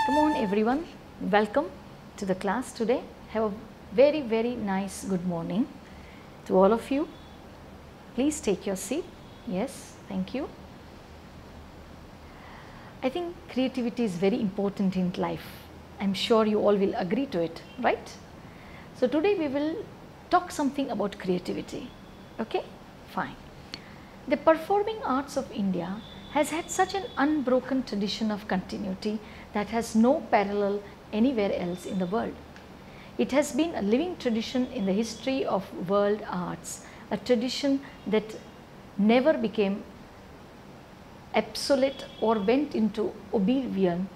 Come on everyone, welcome to the class today. Have a very nice good morning to all of you. Please take your seat. Yes, thank you. I think creativity is very important in life. I am sure you all will agree to it, right? So today we will talk something about creativity. Okay, fine. The performing arts of India has had such an unbroken tradition of continuity that has no parallel anywhere else in the world. It has been a living tradition in the history of world arts, a tradition that never became obsolete or went into oblivion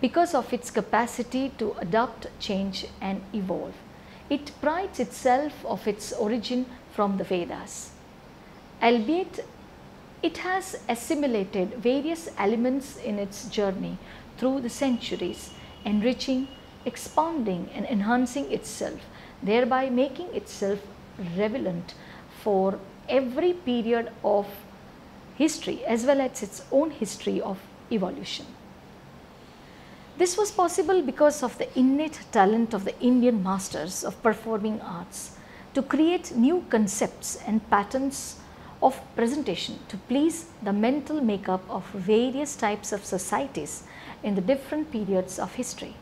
because of its capacity to adapt, change and evolve. It prides itself of its origin from the Vedas, albeit it has assimilated various elements in its journey through the centuries, enriching, expanding and enhancing itself, thereby making itself relevant for every period of history as well as its own history of evolution. This was possible because of the innate talent of the Indian masters of performing arts to create new concepts and patterns of presentation to please the mental makeup of various types of societies in the different periods of history.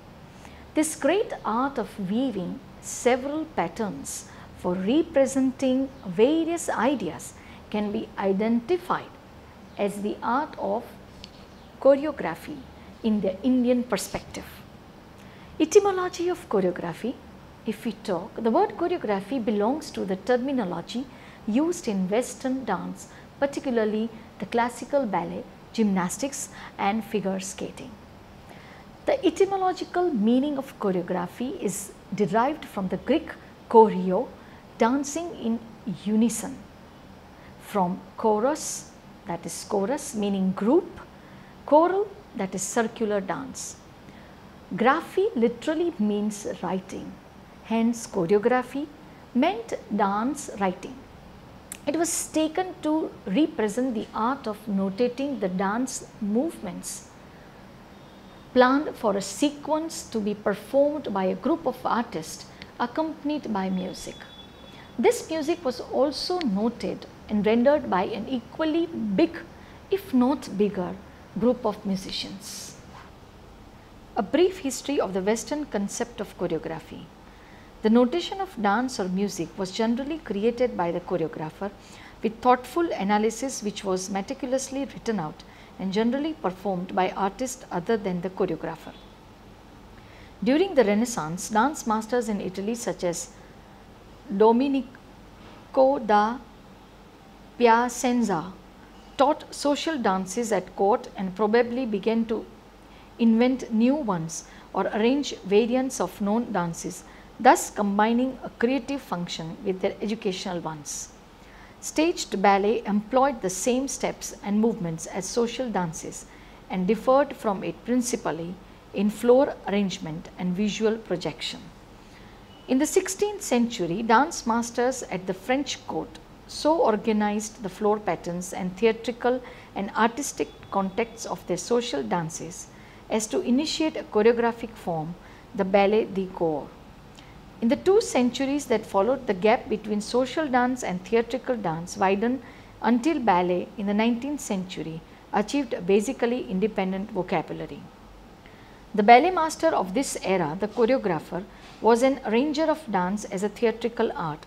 This great art of weaving several patterns for representing various ideas can be identified as the art of choreography in the Indian perspective. Etymology of choreography, if we talk, the word choreography belongs to the terminology used in Western dance, particularly the classical ballet, gymnastics and figure skating. The etymological meaning of choreography is derived from the Greek choreo, dancing in unison, from chorus, that is chorus meaning group, choral, that is circular dance. Graphy literally means writing, hence choreography meant dance writing. It was taken to represent the art of notating the dance movements planned for a sequence to be performed by a group of artists accompanied by music. This music was also noted and rendered by an equally big, if not bigger, group of musicians. A brief history of the Western concept of choreography. The notation of dance or music was generally created by the choreographer with thoughtful analysis which was meticulously written out and generally performed by artists other than the choreographer. During the Renaissance, dance masters in Italy such as Domenico da Piacenza taught social dances at court and probably began to invent new ones or arrange variants of known dances, thus combining a creative function with their educational ones. Staged ballet employed the same steps and movements as social dances and differed from it principally in floor arrangement and visual projection. In the 16th century, dance masters at the French court so organized the floor patterns and theatrical and artistic contexts of their social dances as to initiate a choreographic form, the ballet de corps. In the 2 centuries that followed, the gap between social dance and theatrical dance widened until ballet in the 19th century achieved a basically independent vocabulary. The ballet master of this era, the choreographer, was an arranger of dance as a theatrical art.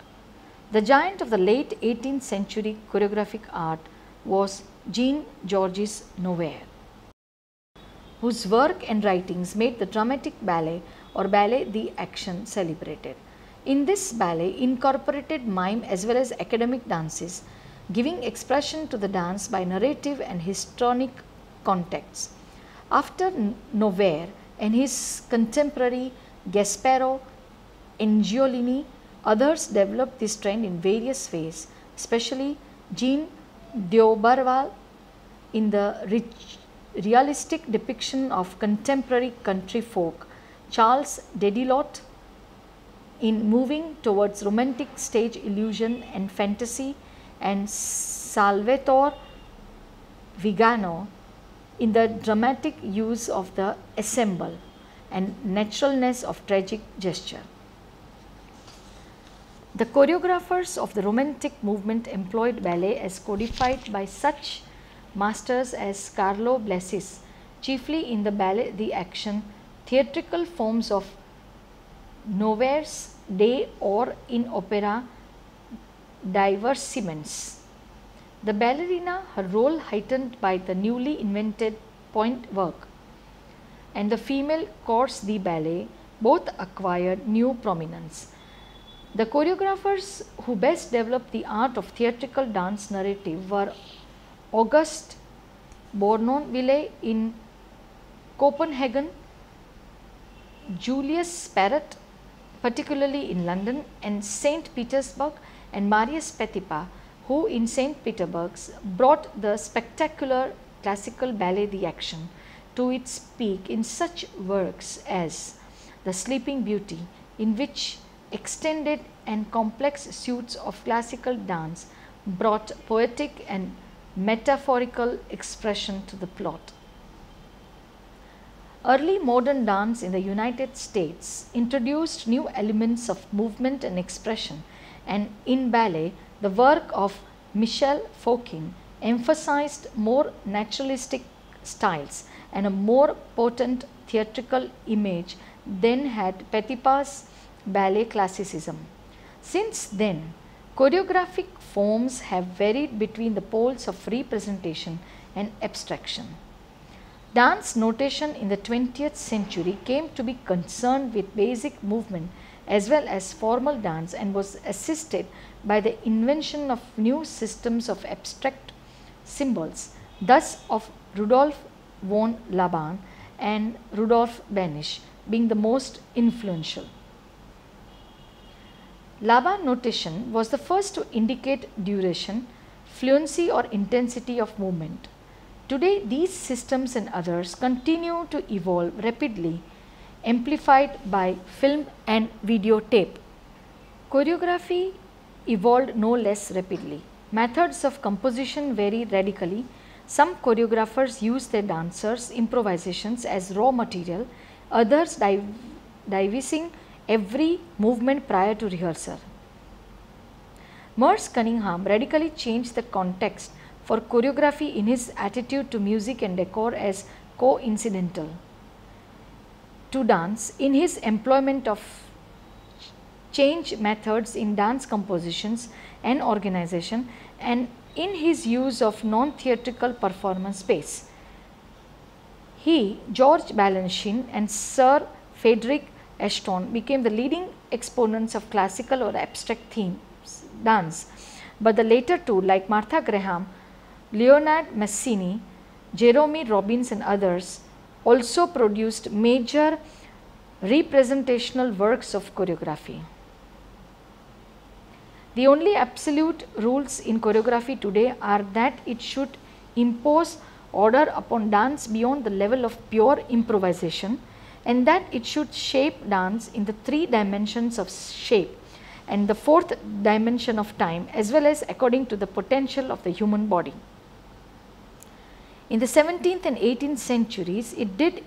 The giant of the late 18th century choreographic art was Jean-Georges Noverre, whose work and writings made the dramatic ballet or ballet the action celebrated. In this ballet incorporated mime as well as academic dances, giving expression to the dance by narrative and histrionic contexts. After Noverre and his contemporary Gasparo Angiolini, others developed this trend in various ways, especially Jean D'Auberval in the realistic depiction of contemporary country folk, Charles Dedilot in moving towards romantic stage illusion and fantasy, and Salvatore Vigano in the dramatic use of the ensemble and naturalness of tragic gesture. The choreographers of the Romantic movement employed ballet as codified by such masters as Carlo Blasi, chiefly in the ballet the action, theatrical forms of Nouvelles Day or in opera divertiments. The ballerina, her role heightened by the newly invented point work, and the female corps de ballet both acquired new prominence. The choreographers who best developed the art of theatrical dance narrative were Auguste Bournonville in Copenhagen, Julius Parrot particularly in London and St. Petersburg, and Marius Petipa, who in St. Petersburg brought the spectacular classical ballet the action to its peak in such works as The Sleeping Beauty, in which extended and complex suites of classical dance brought poetic and metaphorical expression to the plot. Early modern dance in the United States introduced new elements of movement and expression, and in ballet, the work of Michel Foucault emphasized more naturalistic styles and a more potent theatrical image than had Petipa's ballet classicism. Since then, choreographic forms have varied between the poles of representation and abstraction. Dance notation in the 20th century came to be concerned with basic movement as well as formal dance and was assisted by the invention of new systems of abstract symbols, thus of Rudolf von Laban and Rudolf Banish being the most influential. Laban notation was the first to indicate duration, fluency or intensity of movement. Today, these systems and others continue to evolve rapidly, amplified by film and videotape. Choreography evolved no less rapidly. Methods of composition vary radically. Some choreographers use their dancers' improvisations as raw material, others devising every movement prior to rehearsal. Merce Cunningham radically changed the context for choreography in his attitude to music and decor as coincidental to dance, in his employment of change methods in dance compositions and organization, and in his use of non-theatrical performance space. He, George Balanchine and Sir Frederick Ashton became the leading exponents of classical or abstract themes dance, but the later two like Martha Graham, Leonard Massini, Jerome Robbins and others also produced major representational works of choreography. The only absolute rules in choreography today are that it should impose order upon dance beyond the level of pure improvisation, and that it should shape dance in the three dimensions of shape and the fourth dimension of time, as well as according to the potential of the human body. In the 17th and 18th centuries, it did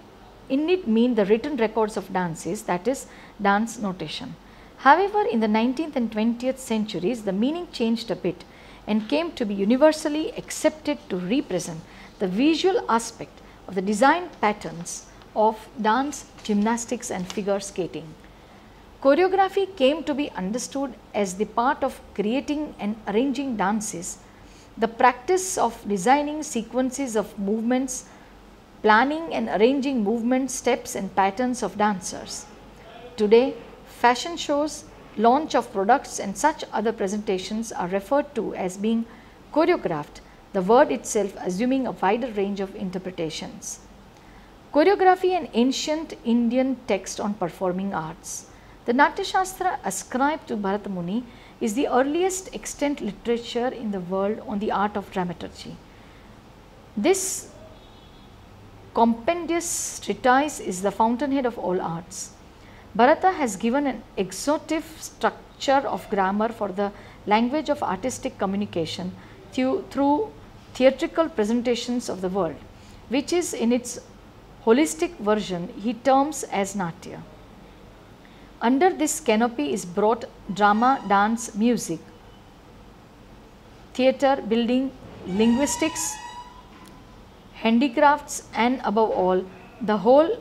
indeed mean the written records of dances, that is, dance notation. However, in the 19th and 20th centuries, the meaning changed a bit and came to be universally accepted to represent the visual aspect of the design patterns of dance, gymnastics and figure skating. Choreography came to be understood as the part of creating and arranging dances, the practice of designing sequences of movements, planning and arranging movement steps and patterns of dancers. Today, fashion shows, launch of products and such other presentations are referred to as being choreographed, the word itself assuming a wider range of interpretations. Choreography, an ancient Indian text on performing arts. The Natya Shastra ascribed to Bharata Muni is the earliest extant literature in the world on the art of dramaturgy. This compendious treatise is the fountainhead of all arts. Bharata has given an exhaustive structure of grammar for the language of artistic communication through theatrical presentations of the world. which is in its holistic version he terms as Natya. Under this canopy is brought drama, dance, music, theatre, building, linguistics, handicrafts, and above all, the whole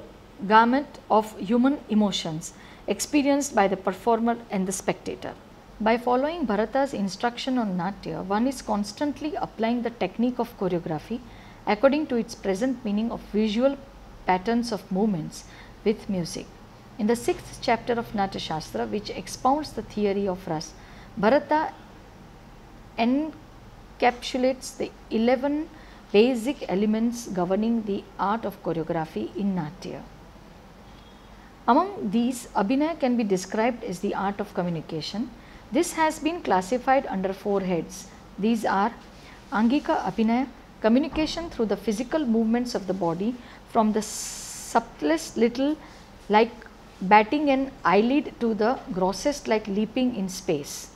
gamut of human emotions experienced by the performer and the spectator. By following Bharata's instruction on Natya, one is constantly applying the technique of choreography according to its present meaning of visual patterns of movements with music. In the 6th chapter of Natya Shastra, which expounds the theory of Ras, Bharata encapsulates the 11 basic elements governing the art of choreography in Natya. Among these, Abhinaya can be described as the art of communication. This has been classified under 4 heads. These are Angika Abhinaya, communication through the physical movements of the body from the subtlest little like batting an eyelid to the grossest like leaping in space.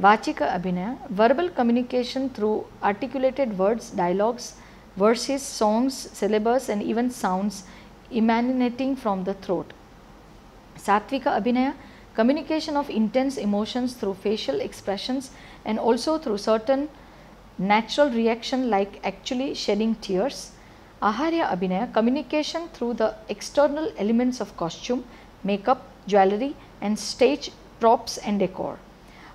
Vachika Abhinaya, verbal communication through articulated words, dialogues, verses, songs, syllables and even sounds emanating from the throat. Satvika Abhinaya, communication of intense emotions through facial expressions and also through certain natural reaction like actually shedding tears. Aharya Abhinaya, communication through the external elements of costume, makeup, jewelry and stage props and decor.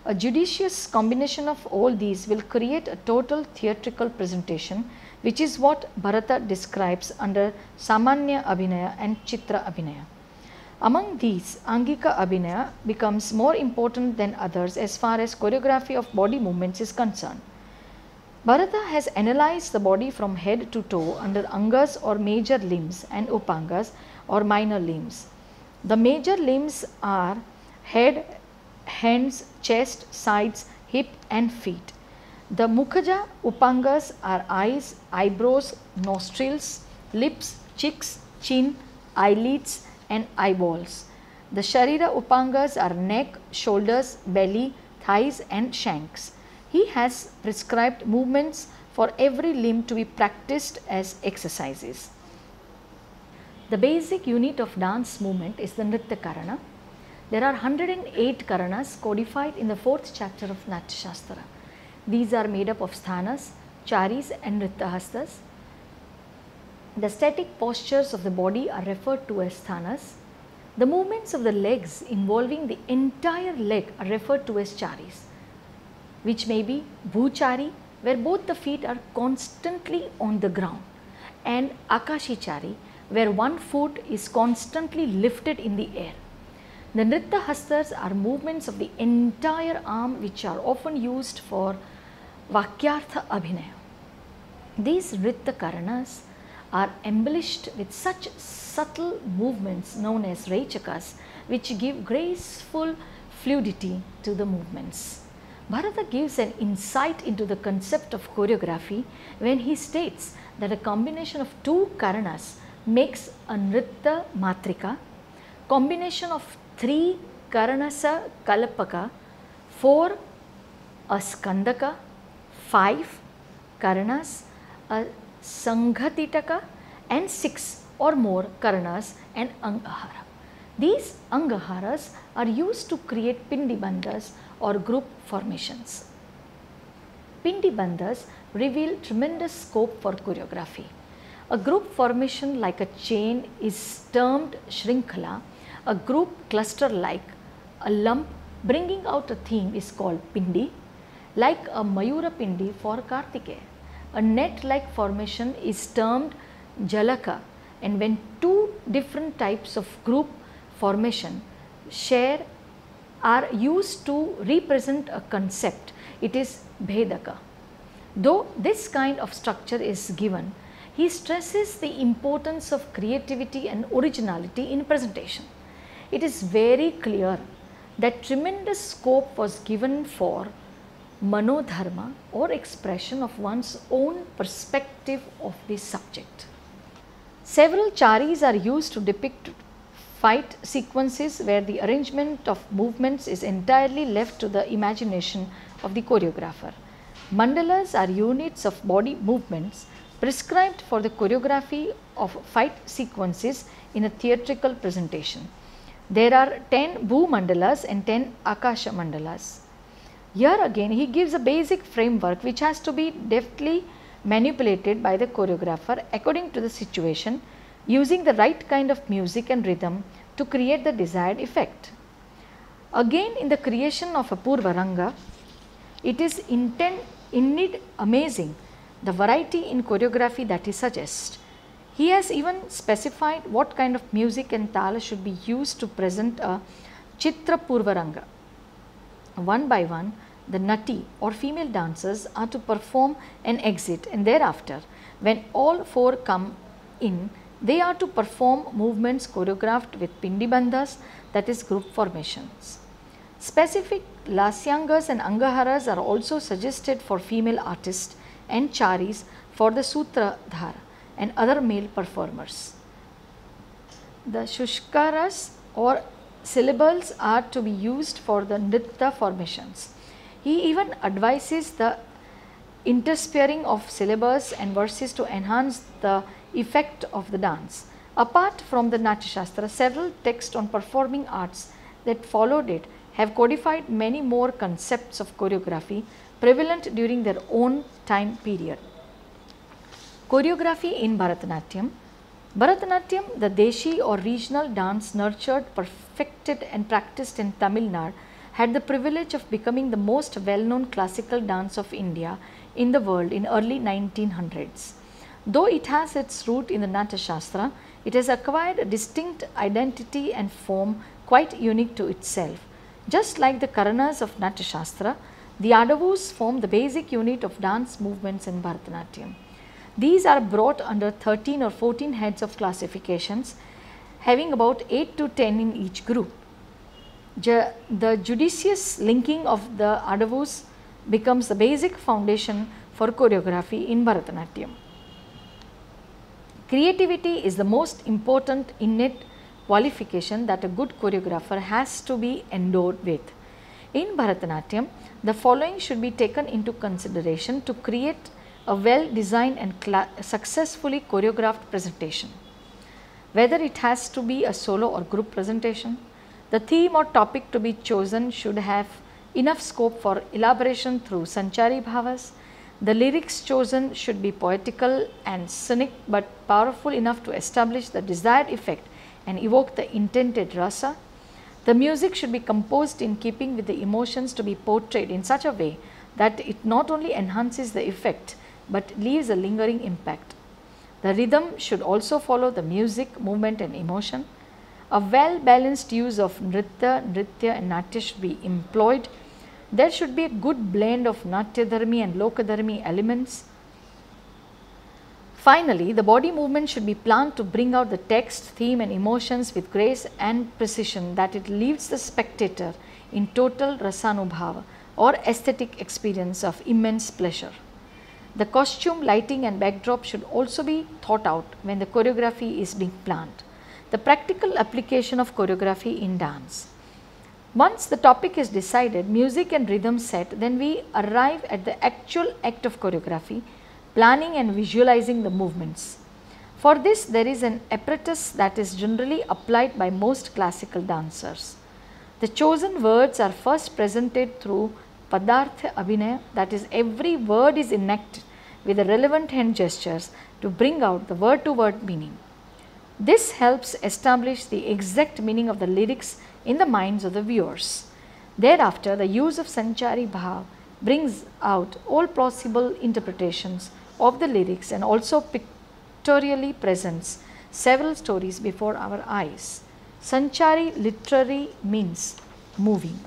A judicious combination of all these will create a total theatrical presentation, which is what Bharata describes under Samanya Abhinaya and Chitra Abhinaya. Among these, Angika Abhinaya becomes more important than others as far as choreography of body movements is concerned. Bharata has analyzed the body from head to toe under Angas or major limbs and Upangas or minor limbs. The major limbs are head, hands, chest, sides, hip and feet. The Mukhaja Upangas are eyes, eyebrows, nostrils, lips, cheeks, chin, eyelids and eyeballs. The Sharira Upangas are neck, shoulders, belly, thighs and shanks. He has prescribed movements for every limb to be practiced as exercises. The basic unit of dance movement is the Nritya Karana. There are 108 Karanas codified in the 4th chapter of Natya Shastra. These are made up of sthanas, charis and Nrityahastas. The static postures of the body are referred to as sthanas. The movements of the legs involving the entire leg are referred to as charis, which may be Bhuchari, where both the feet are constantly on the ground, and Akashichari, where one foot is constantly lifted in the air. The Nrityahastas are movements of the entire arm which are often used for Vakyartha Abhinaya. These Nritya Karanas are embellished with such subtle movements known as Rechakas, which give graceful fluidity to the movements. Bharata gives an insight into the concept of choreography when he states that a combination of 2 Karanas makes a Nritya Matrika, combination of 3 Karanasa Kalapaka, 4 a Skandaka, 5 Karanas a Sanghatitaka and 6 or more Karanas and Angahara. These Angaharas are used to create Pindibandhas or group formations. Pindibandhas reveal tremendous scope for choreography. A group formation like a chain is termed Shrinkhala. A group cluster like a lump bringing out a theme is called Pindi, like a Mayura Pindi for Kartikeya. A net like formation is termed Jalaka, and when 2 different types of group formation are used to represent a concept, it is Bhedaka. Though this kind of structure is given, he stresses the importance of creativity and originality in presentation. It is very clear that tremendous scope was given for Manodharma or expression of one's own perspective of the subject. Several charis are used to depict fight sequences where the arrangement of movements is entirely left to the imagination of the choreographer. Mandalas are units of body movements prescribed for the choreography of fight sequences in a theatrical presentation. There are 10 Bhu Mandalas and 10 Akasha Mandalas. Here again he gives a basic framework which has to be deftly manipulated by the choreographer according to the situation, using the right kind of music and rhythm to create the desired effect. Again, in the creation of a Purvaranga, it is indeed amazing the variety in choreography that he suggests. He has even specified what kind of music and tala should be used to present a Chitra Purvaranga. One by one, the nati or female dancers are to perform an exit, and thereafter when all four come in, they are to perform movements choreographed with pindi bandhas, that is group formations. Specific lasyangas and angaharas are also suggested for female artists and charis for the sutradhara and other male performers. The shushkaras or syllables are to be used for the nritta formations. He even advises the interspearing of syllables and verses to enhance the effect of the dance. Apart from the Natya Shastra, several texts on performing arts that followed it have codified many more concepts of choreography prevalent during their own time period. Choreography in Bharatanatyam. Bharatanatyam, the Deshi or regional dance nurtured, perfected and practiced in Tamil Nadu, had the privilege of becoming the most well-known classical dance of India in the world in early 1900s. Though it has its root in the Natya Shastra, it has acquired a distinct identity and form quite unique to itself. Just like the Karanas of Natya Shastra, the Adavus form the basic unit of dance movements in Bharatanatyam. These are brought under 13 or 14 heads of classifications, having about 8 to 10 in each group. The judicious linking of the Adavus becomes the basic foundation for choreography in Bharatanatyam. Creativity is the most important innate qualification that a good choreographer has to be endowed with. In Bharatanatyam, the following should be taken into consideration to create a well designed and successfully choreographed presentation. Whether it has to be a solo or group presentation, the theme or topic to be chosen should have enough scope for elaboration through Sanchari Bhavas. The lyrics chosen should be poetical and scenic but powerful enough to establish the desired effect and evoke the intended rasa. The music should be composed in keeping with the emotions to be portrayed in such a way that it not only enhances the effect but leaves a lingering impact. The rhythm should also follow the music, movement and emotion. A well balanced use of nritya and natya should be employed. There should be a good blend of natyadharmi and lokadharmi elements. Finally, the body movement should be planned to bring out the text, theme and emotions with grace and precision that it leaves the spectator in total rasanubhava or aesthetic experience of immense pleasure. The costume, lighting and backdrop should also be thought out when the choreography is being planned. The practical application of choreography in dance. Once the topic is decided, music and rhythm set, then we arrive at the actual act of choreography, planning and visualizing the movements. For this, there is an apparatus that is generally applied by most classical dancers. The chosen words are first presented through Padartha Abhinaya, that is, every word is enacted with the relevant hand gestures to bring out the word-to-word meaning. This helps establish the exact meaning of the lyrics in the minds of the viewers. Thereafter, the use of Sanchari Bhav brings out all possible interpretations of the lyrics and also pictorially presents several stories before our eyes. Sanchari literally means moving.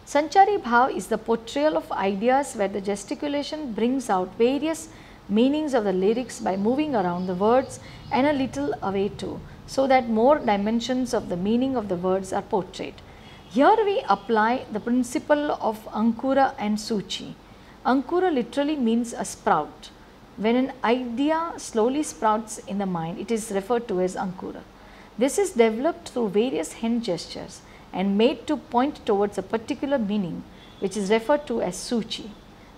Sanchari Bhav is the portrayal of ideas where the gesticulation brings out various meanings of the lyrics by moving around the words and a little away too, so that more dimensions of the meaning of the words are portrayed. Here we apply the principle of Ankura and Suchi. Ankura literally means a sprout. When an idea slowly sprouts in the mind, it is referred to as Ankura. This is developed through various hand gestures and made to point towards a particular meaning, which is referred to as Suchi.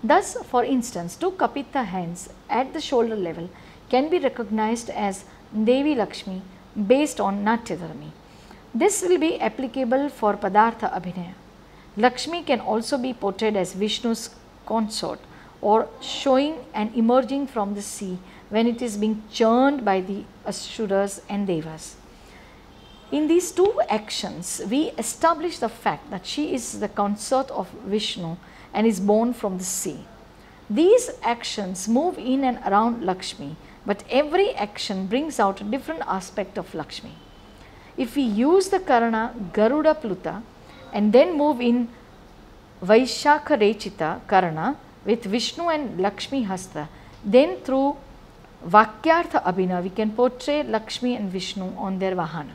Thus, for instance, two Kapitha hands at the shoulder level can be recognized as Devi Lakshmi based on Natyadharmi. This will be applicable for Padartha Abhinaya. Lakshmi can also be portrayed as Vishnu's consort or showing and emerging from the sea when it is being churned by the Asuras and Devas. In these two actions, we establish the fact that she is the consort of Vishnu and is born from the sea. These actions move in and around Lakshmi, but every action brings out a different aspect of Lakshmi. If we use the Karana Garuda Pluta and then move in Vaishakha Rechita Karana with Vishnu and Lakshmi Hasta, then through Vakyartha Abhina we can portray Lakshmi and Vishnu on their Vahana.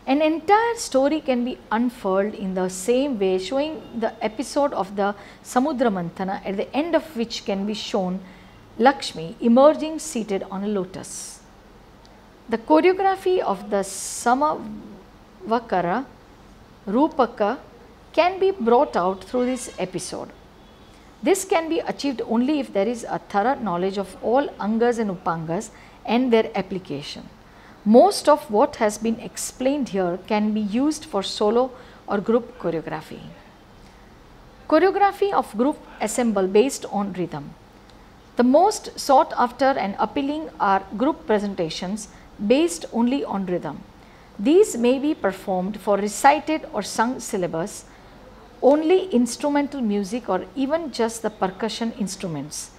An entire story can be unfurled in the same way, showing the episode of the Samudra Manthana, at the end of which can be shown Lakshmi emerging seated on a lotus. The choreography of the Samavakara Rupaka can be brought out through this episode. This can be achieved only if there is a thorough knowledge of all Angas and Upangas and their application. Most of what has been explained here can be used for solo or group choreography. Choreography of group assemble based on rhythm. The most sought after and appealing are group presentations based only on rhythm. These may be performed for recited or sung syllabus, only instrumental music, or even just the percussion instruments.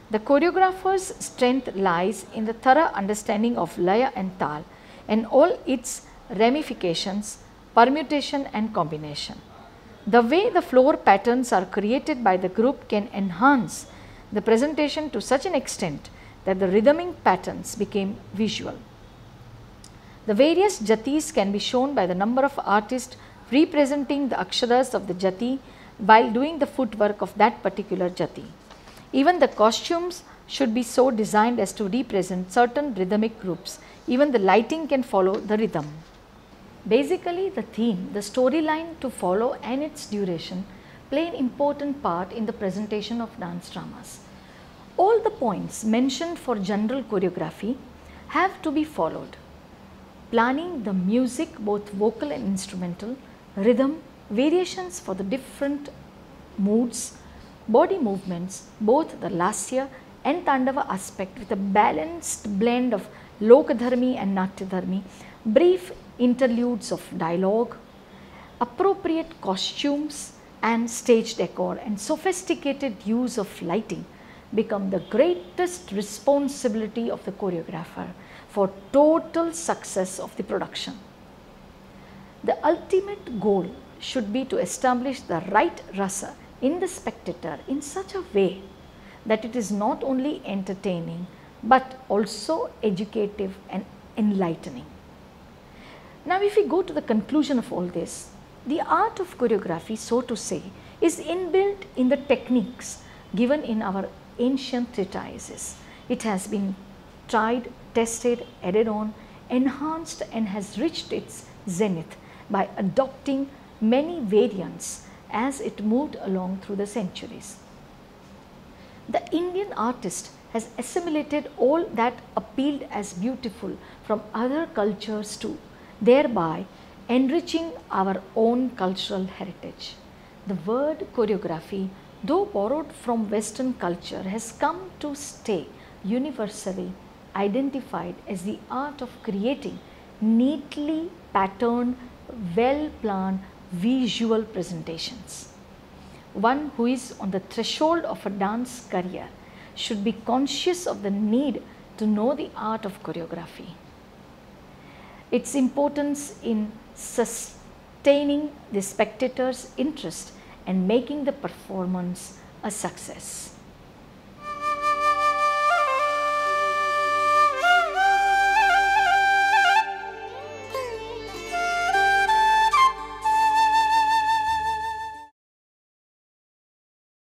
The choreographer's strength lies in the thorough understanding of Laya and Tal and all its ramifications, permutation and combination. The way the floor patterns are created by the group can enhance the presentation to such an extent that the rhythmic patterns became visual. The various jatis can be shown by the number of artists representing the aksharas of the jati while doing the footwork of that particular jati. Even the costumes should be so designed as to represent certain rhythmic groups. Even the lighting can follow the rhythm. Basically, the theme, the storyline to follow and its duration play an important part in the presentation of dance dramas. All the points mentioned for general choreography have to be followed. Planning the music, both vocal and instrumental, rhythm, variations for the different moods, body movements, both the Lasya and Tandava aspect with a balanced blend of Lokadharmi and Natyadharmi, brief interludes of dialogue, appropriate costumes and stage decor, and sophisticated use of lighting become the greatest responsibility of the choreographer for total success of the production. The ultimate goal should be to establish the right rasa in the spectator in such a way that it is not only entertaining but also educative and enlightening. Now, if we go to the conclusion of all this, the art of choreography, so to say, is inbuilt in the techniques given in our ancient treatises. It has been tried, tested, added on, enhanced, and has reached its zenith by adopting many variants as it moved along through the centuries. The Indian artist has assimilated all that appealed as beautiful from other cultures too, thereby enriching our own cultural heritage. The word choreography, though borrowed from Western culture, has come to stay universally identified as the art of creating neatly patterned, well-planned visual presentations. One who is on the threshold of a dance career should be conscious of the need to know the art of choreography, its importance in sustaining the spectator's interest and making the performance a success.